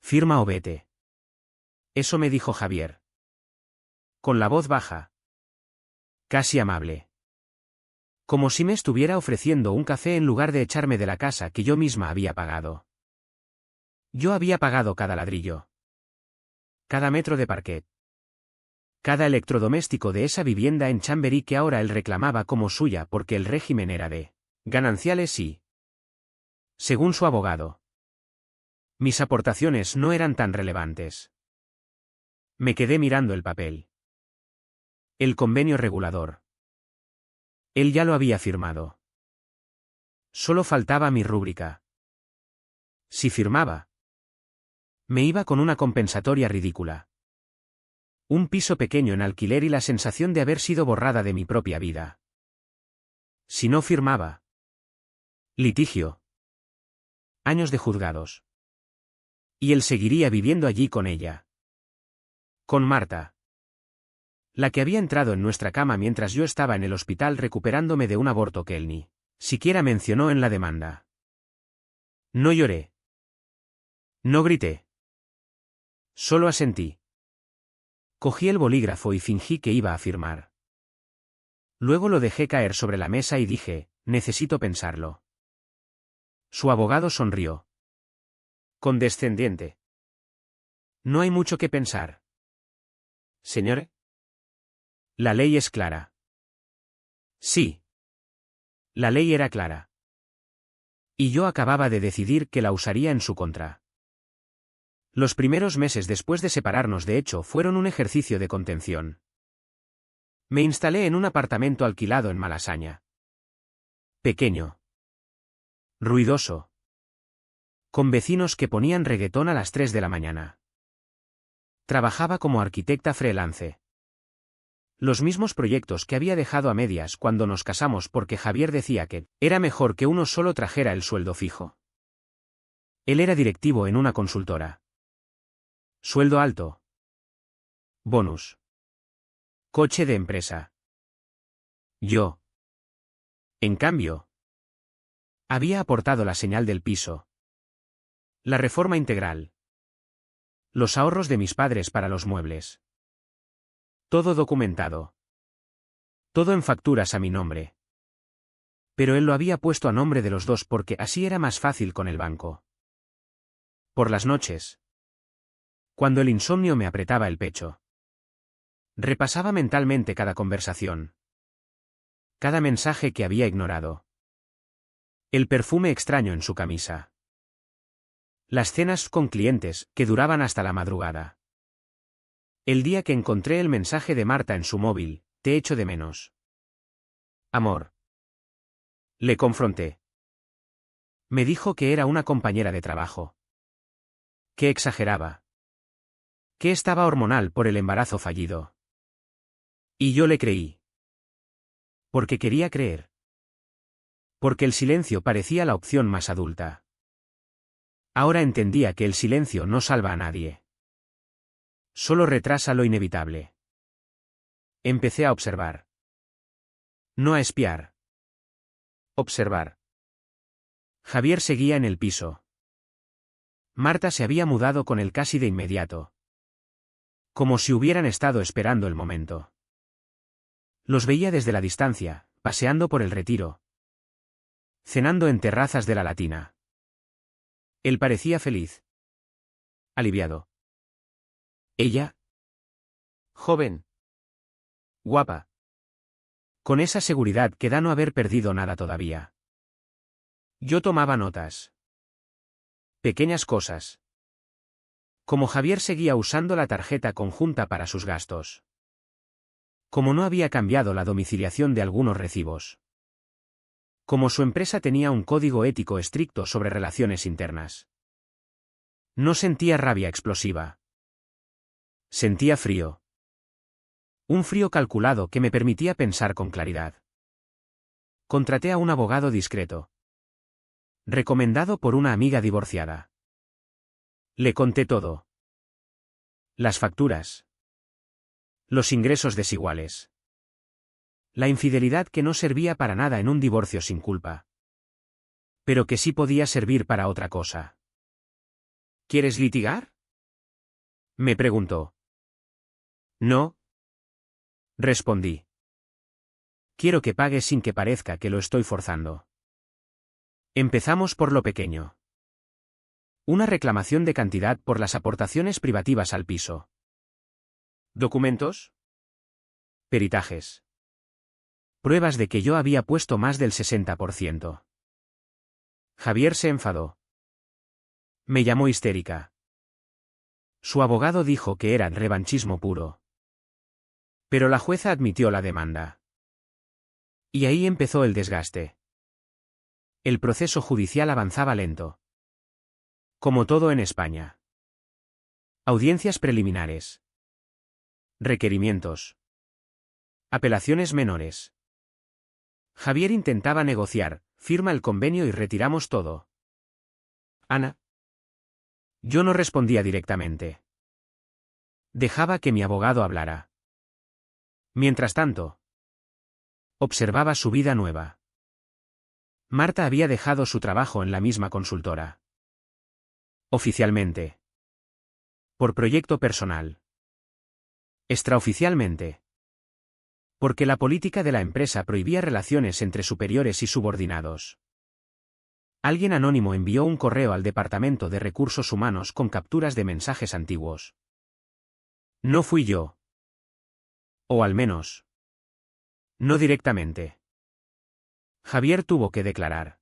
Firma o vete. Eso me dijo Javier. Con la voz baja. Casi amable. Como si me estuviera ofreciendo un café en lugar de echarme de la casa que yo misma había pagado. Yo había pagado cada ladrillo. Cada metro de parquet. Cada electrodoméstico de esa vivienda en Chamberí que ahora él reclamaba como suya porque el régimen era de gananciales y, según su abogado, mis aportaciones no eran tan relevantes. Me quedé mirando el papel. El convenio regulador. Él ya lo había firmado. Solo faltaba mi rúbrica. Si firmaba, me iba con una compensatoria ridícula. Un piso pequeño en alquiler y la sensación de haber sido borrada de mi propia vida. Si no firmaba. Litigio. Años de juzgados. Y él seguiría viviendo allí con ella. Con Marta. La que había entrado en nuestra cama mientras yo estaba en el hospital recuperándome de un aborto que él ni siquiera mencionó en la demanda. No lloré. No grité. Solo asentí. Cogí el bolígrafo y fingí que iba a firmar. Luego lo dejé caer sobre la mesa y dije, necesito pensarlo. Su abogado sonrió. Condescendiente. No hay mucho que pensar. Señor. La ley es clara. Sí. La ley era clara. Y yo acababa de decidir que la usaría en su contra. Los primeros meses después de separarnos de hecho fueron un ejercicio de contención. Me instalé en un apartamento alquilado en Malasaña. Pequeño. Ruidoso. Con vecinos que ponían reggaetón a las 3 de la mañana. Trabajaba como arquitecta freelance. Los mismos proyectos que había dejado a medias cuando nos casamos porque Javier decía que era mejor que uno solo trajera el sueldo fijo. Él era directivo en una consultora. Sueldo alto. Bonus. Coche de empresa. Yo. En cambio, había aportado la señal del piso. La reforma integral. Los ahorros de mis padres para los muebles. Todo documentado. Todo en facturas a mi nombre. Pero él lo había puesto a nombre de los dos porque así era más fácil con el banco. Por las noches. Cuando el insomnio me apretaba el pecho. Repasaba mentalmente cada conversación. Cada mensaje que había ignorado. El perfume extraño en su camisa. Las cenas con clientes, que duraban hasta la madrugada. El día que encontré el mensaje de Marta en su móvil, te echo de menos. Amor. Le confronté. Me dijo que era una compañera de trabajo. Que exageraba. Que estaba hormonal por el embarazo fallido. Y yo le creí. Porque quería creer. Porque el silencio parecía la opción más adulta. Ahora entendía que el silencio no salva a nadie. Solo retrasa lo inevitable. Empecé a observar. No a espiar. Observar. Javier seguía en el piso. Marta se había mudado con él casi de inmediato. Como si hubieran estado esperando el momento. Los veía desde la distancia, paseando por el Retiro. Cenando en terrazas de la Latina. Él parecía feliz. Aliviado. Ella. Joven. Guapa. Con esa seguridad que da no haber perdido nada todavía. Yo tomaba notas. Pequeñas cosas. Como Javier seguía usando la tarjeta conjunta para sus gastos. Como no había cambiado la domiciliación de algunos recibos. Como su empresa tenía un código ético estricto sobre relaciones internas. No sentía rabia explosiva. Sentía frío. Un frío calculado que me permitía pensar con claridad. Contraté a un abogado discreto. Recomendado por una amiga divorciada. Le conté todo. Las facturas. Los ingresos desiguales. La infidelidad que no servía para nada en un divorcio sin culpa. Pero que sí podía servir para otra cosa. ¿Quieres litigar? Me preguntó. No, respondí. Quiero que pagues sin que parezca que lo estoy forzando. Empezamos por lo pequeño. Una reclamación de cantidad por las aportaciones privativas al piso. ¿Documentos? Peritajes. Pruebas de que yo había puesto más del 60%. Javier se enfadó. Me llamó histérica. Su abogado dijo que era revanchismo puro. Pero la jueza admitió la demanda. Y ahí empezó el desgaste. El proceso judicial avanzaba lento. Como todo en España. Audiencias preliminares. Requerimientos. Apelaciones menores. Javier intentaba negociar, firma el convenio y retiramos todo. Ana. Yo no respondía directamente. Dejaba que mi abogado hablara. Mientras tanto, observaba su vida nueva. Marta había dejado su trabajo en la misma consultora. Oficialmente. Por proyecto personal. Extraoficialmente. Porque la política de la empresa prohibía relaciones entre superiores y subordinados. Alguien anónimo envió un correo al Departamento de Recursos Humanos con capturas de mensajes antiguos. No fui yo. O al menos. No directamente. Javier tuvo que declarar.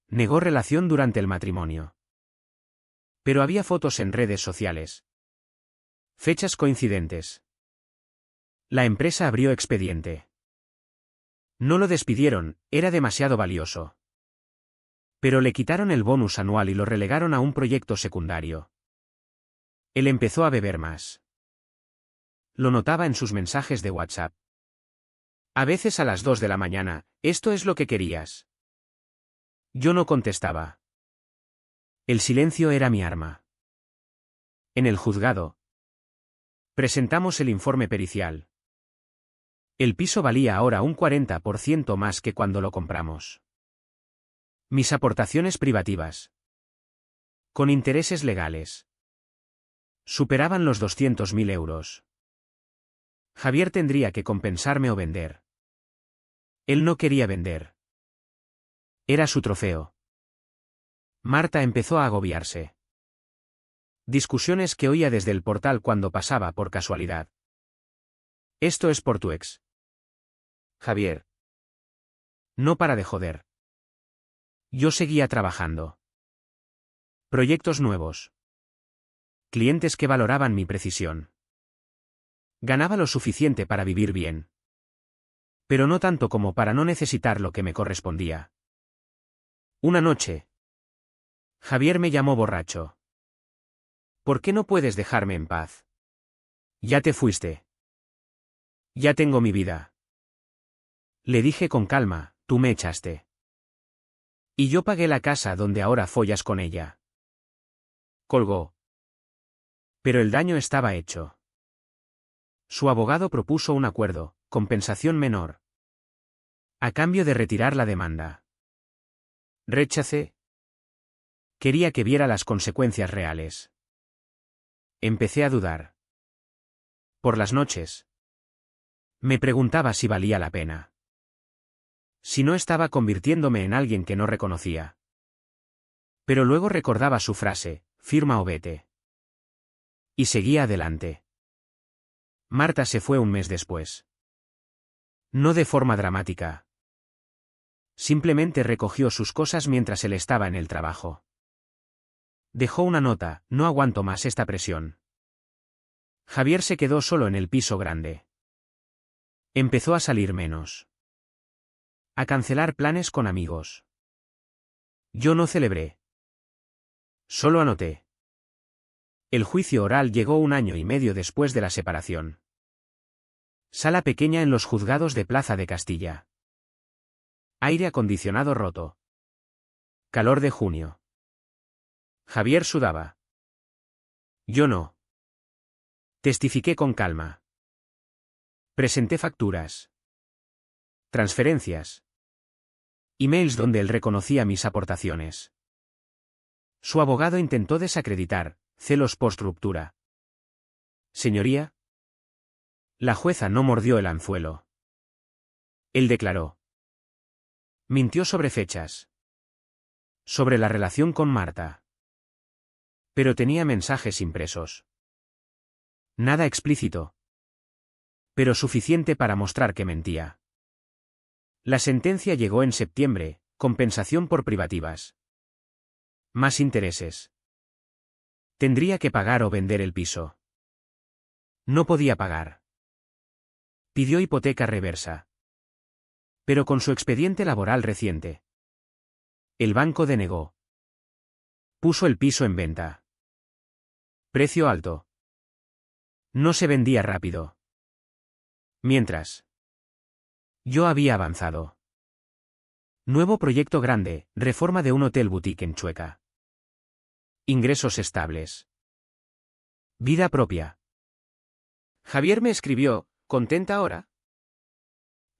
Negó relación durante el matrimonio. Pero había fotos en redes sociales. Fechas coincidentes. La empresa abrió expediente. No lo despidieron, era demasiado valioso. Pero le quitaron el bonus anual y lo relegaron a un proyecto secundario. Él empezó a beber más. Lo notaba en sus mensajes de WhatsApp. A veces a las 2 de la mañana, ¿esto es lo que querías? Yo no contestaba. El silencio era mi arma. En el juzgado. Presentamos el informe pericial. El piso valía ahora un 40% más que cuando lo compramos. Mis aportaciones privativas. Con intereses legales. Superaban los 200.000 euros. Javier tendría que compensarme o vender. Él no quería vender. Era su trofeo. Marta empezó a agobiarse. Discusiones que oía desde el portal cuando pasaba por casualidad. Esto es por tu ex. Javier. No para de joder. Yo seguía trabajando. Proyectos nuevos. Clientes que valoraban mi precisión. Ganaba lo suficiente para vivir bien. Pero no tanto como para no necesitar lo que me correspondía. Una noche. Javier me llamó borracho. ¿Por qué no puedes dejarme en paz? Ya te fuiste. Ya tengo mi vida. Le dije con calma, tú me echaste. Y yo pagué la casa donde ahora follas con ella. Colgó. Pero el daño estaba hecho. Su abogado propuso un acuerdo, compensación menor. A cambio de retirar la demanda. Rechacé. Quería que viera las consecuencias reales. Empecé a dudar. Por las noches. Me preguntaba si valía la pena. Si no estaba convirtiéndome en alguien que no reconocía. Pero luego recordaba su frase, firma o vete. Y seguía adelante. Marta se fue un mes después. No de forma dramática. Simplemente recogió sus cosas mientras él estaba en el trabajo. Dejó una nota, no aguanto más esta presión. Javier se quedó solo en el piso grande. Empezó a salir menos. A cancelar planes con amigos. Yo no celebré. Solo anoté. El juicio oral llegó 1 año y medio después de la separación. Sala pequeña en los juzgados de Plaza de Castilla. Aire acondicionado roto. Calor de junio. Javier sudaba. Yo no. Testifiqué con calma. Presenté facturas. Transferencias. Emails donde él reconocía mis aportaciones. Su abogado intentó desacreditar, celos post-ruptura. Señoría. La jueza no mordió el anzuelo. Él declaró. Mintió sobre fechas. Sobre la relación con Marta. Pero tenía mensajes impresos. Nada explícito. Pero suficiente para mostrar que mentía. La sentencia llegó en septiembre, compensación por privativas. Más intereses. Tendría que pagar o vender el piso. No podía pagar. Pidió hipoteca reversa. Pero con su expediente laboral reciente. El banco denegó. Puso el piso en venta. Precio alto. No se vendía rápido. Mientras. Yo había avanzado. Nuevo proyecto grande, reforma de un hotel boutique en Chueca. Ingresos estables. Vida propia. Javier me escribió, ¿contenta ahora?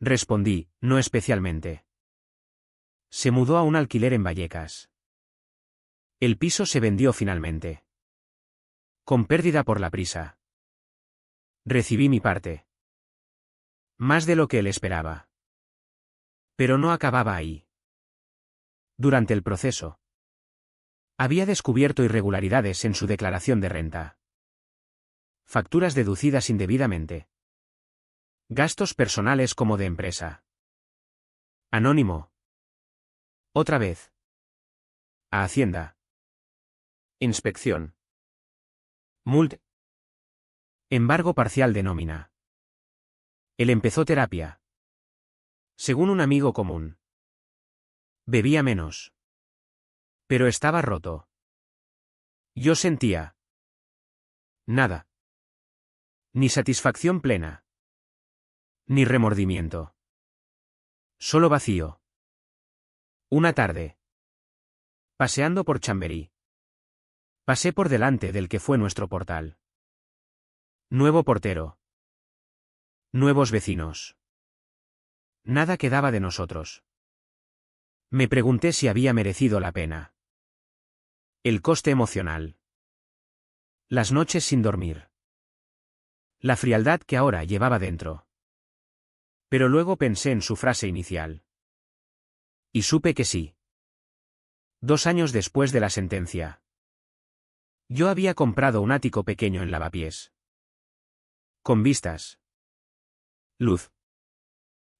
Respondí, no especialmente. Se mudó a un alquiler en Vallecas. El piso se vendió finalmente. Con pérdida por la prisa. Recibí mi parte. Más de lo que él esperaba. Pero no acababa ahí. Durante el proceso. Había descubierto irregularidades en su declaración de renta. Facturas deducidas indebidamente. Gastos personales como de empresa. Anónimo. Otra vez. A Hacienda. Inspección. Mult. Embargo parcial de nómina. Él empezó terapia. Según un amigo común. Bebía menos. Pero estaba roto. Yo sentía. Nada. Ni satisfacción plena. Ni remordimiento. Solo vacío. Una tarde. Paseando por Chamberí. Pasé por delante del que fue nuestro portal. Nuevo portero. Nuevos vecinos. Nada quedaba de nosotros. Me pregunté si había merecido la pena. El coste emocional. Las noches sin dormir. La frialdad que ahora llevaba dentro. Pero luego pensé en su frase inicial. Y supe que sí. 2 años después de la sentencia. Yo había comprado un ático pequeño en Lavapiés. Con vistas. Luz.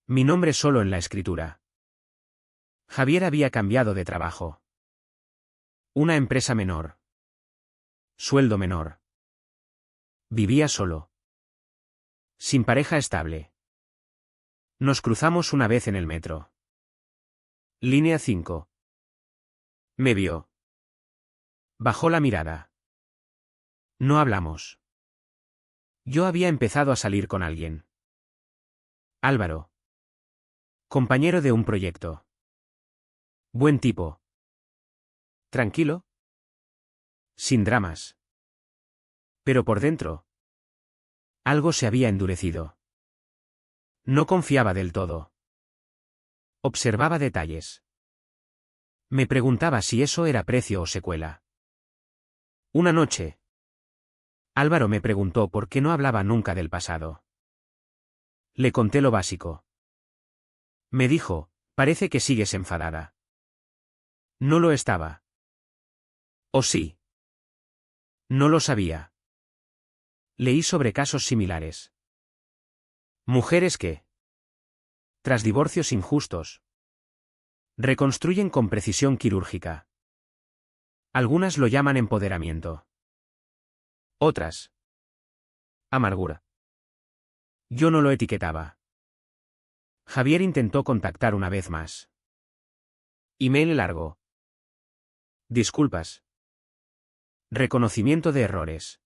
Mi nombre solo en la escritura. Javier había cambiado de trabajo. Una empresa menor. Sueldo menor. Vivía solo. Sin pareja estable. Nos cruzamos una vez en el metro. Línea 5. Me vio. Bajó la mirada. No hablamos. Yo había empezado a salir con alguien. Álvaro. Compañero de un proyecto. Buen tipo. Tranquilo. Sin dramas. Pero por dentro. Algo se había endurecido. No confiaba del todo. Observaba detalles. Me preguntaba si eso era precio o secuela. Una noche. Álvaro me preguntó por qué no hablaba nunca del pasado. Le conté lo básico. Me dijo, parece que sigues enfadada. No lo estaba. ¿O sí? No lo sabía. Leí sobre casos similares. Mujeres que, tras divorcios injustos, reconstruyen con precisión quirúrgica. Algunas lo llaman empoderamiento. Otras. Amargura. Yo no lo etiquetaba. Javier intentó contactar una vez más. Email largo. Disculpas. Reconocimiento de errores.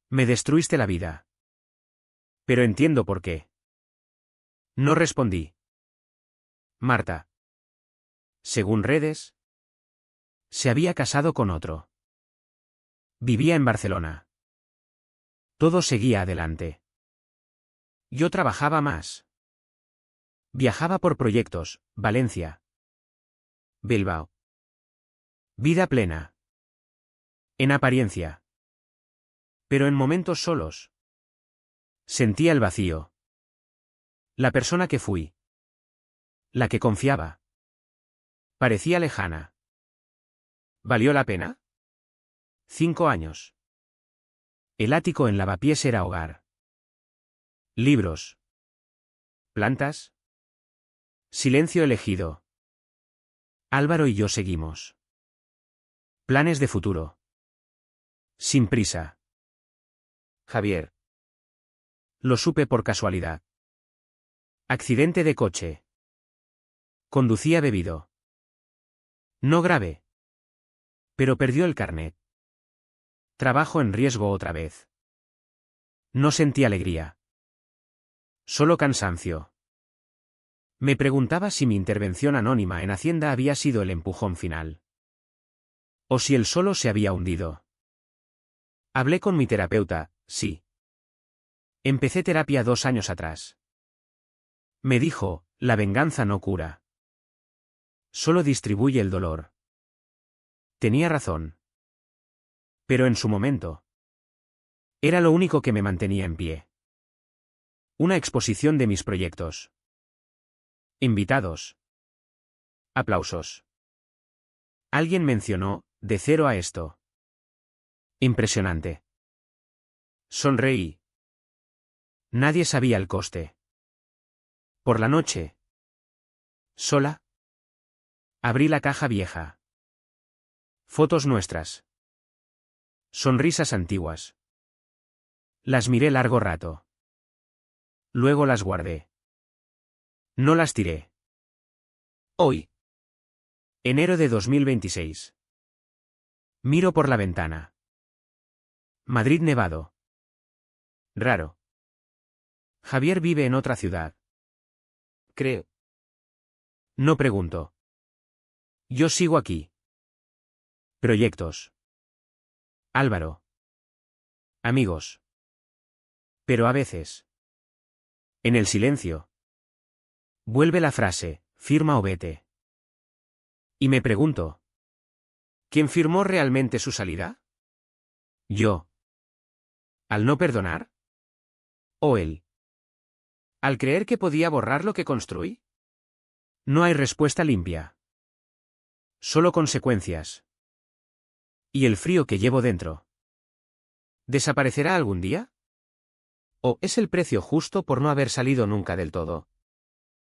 Me destruiste la vida. Pero entiendo por qué. No respondí. Marta. Según redes, se había casado con otro. Vivía en Barcelona. Todo seguía adelante. Yo trabajaba más. Viajaba por proyectos, Valencia. Bilbao. Vida plena. En apariencia. Pero en momentos solos. Sentía el vacío. La persona que fui. La que confiaba. Parecía lejana. ¿Valió la pena? 5 años. El ático en Lavapiés era hogar. Libros. Plantas. Silencio elegido. Álvaro y yo seguimos. Planes de futuro. Sin prisa. Javier. Lo supe por casualidad. Accidente de coche. Conducía bebido. No grave. Pero perdió el carnet. Trabajo en riesgo otra vez. No sentí alegría. Solo cansancio. Me preguntaba si mi intervención anónima en Hacienda había sido el empujón final. O si él solo se había hundido. Hablé con mi terapeuta, sí. Empecé terapia 2 años atrás. Me dijo, la venganza no cura. Solo distribuye el dolor. Tenía razón. Pero en su momento. Era lo único que me mantenía en pie. Una exposición de mis proyectos. Invitados. Aplausos. Alguien mencionó, de cero a esto. Impresionante. Sonreí. Nadie sabía el coste. Por la noche. Sola. Abrí la caja vieja. Fotos nuestras. Sonrisas antiguas. Las miré largo rato. Luego las guardé. No las tiré. Hoy. Enero de 2026. Miro por la ventana. Madrid nevado. Raro. Javier vive en otra ciudad. Creo. No pregunto. Yo sigo aquí. Proyectos. Álvaro. Amigos. Pero a veces. En el silencio. Vuelve la frase, firma o vete. Y me pregunto. ¿Quién firmó realmente su salida? ¿Yo? ¿Al no perdonar? ¿O él? ¿Al creer que podía borrar lo que construí? No hay respuesta limpia. Solo consecuencias. ¿Y el frío que llevo dentro? ¿Desaparecerá algún día? ¿O es el precio justo por no haber salido nunca del todo?